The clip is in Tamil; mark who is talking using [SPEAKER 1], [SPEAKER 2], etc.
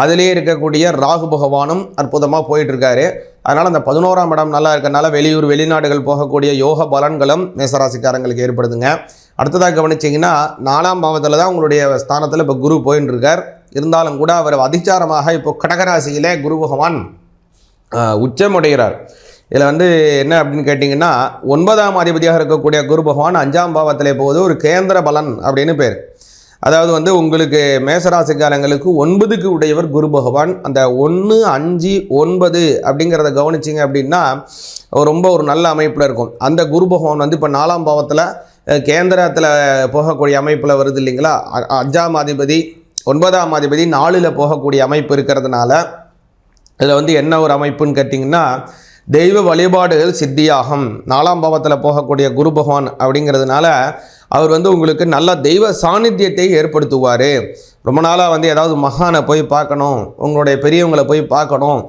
[SPEAKER 1] அதிலே இருக்கக்கூடிய ராகு பகவானும் அற்புதமாக போயிட்டுருக்காரு. அதனால் அந்த 11ஆம் இடம் நல்லா இருக்கனால வெளியூர் வெளிநாடுகள் போகக்கூடிய யோக பலன்களும் மேசராசிக்காரங்களுக்கு ஏற்படுதுங்க. அடுத்ததாக கவனிச்சிங்கன்னா 4ஆம் பாவத்தில் தான் உங்களுடைய ஸ்தானத்தில் இப்போ குரு போயின்னு இருக்கார். இருந்தாலும் கூட அவர் அதிச்சாரமாக இப்போ கடகராசியிலே குரு பகவான் உச்சமடைகிறார். இதில் என்ன அப்படின்னு கேட்டிங்கன்னா 9ஆம் அதிபதியாக இருக்கக்கூடிய குரு பகவான் 5ஆம் பாவத்திலே போது ஒரு கேந்திர பலன் அப்படின்னு பேர். அதாவது உங்களுக்கு மேசராசிக்காரங்களுக்கு 9க்கு உடையவர் குரு பகவான். அந்த 1, 5, 9 அப்படிங்கிறத கவனிச்சிங்க அப்படின்னா ரொம்ப ஒரு நல்ல அமைப்பில் இருக்கும். அந்த குரு பகவான் இப்போ 4ஆம் பாவத்தில் கேந்திரத்தில் போகக்கூடிய அமைப்பில் வருது இல்லைங்களா. 5ஆம் அதிபதி 9ஆம் அதிபதி 4ல் போகக்கூடிய அமைப்பு இருக்கிறதுனால இதில் என்ன ஒரு அமைப்புன்னு கேட்டிங்கன்னா தெய்வ வழிபாடுகள் சித்தியாகும். 4ஆம் பாவத்தில் போகக்கூடிய குரு பகவான் அப்படிங்கிறதுனால அவர் உங்களுக்கு நல்ல தெய்வ சாநித்தியத்தை ஏற்படுத்துவார். ரொம்ப நாளாக ஏதாவது மகானை போய் பார்க்கணும், உங்களுடைய பெரியவங்களை போய் பார்க்கணும்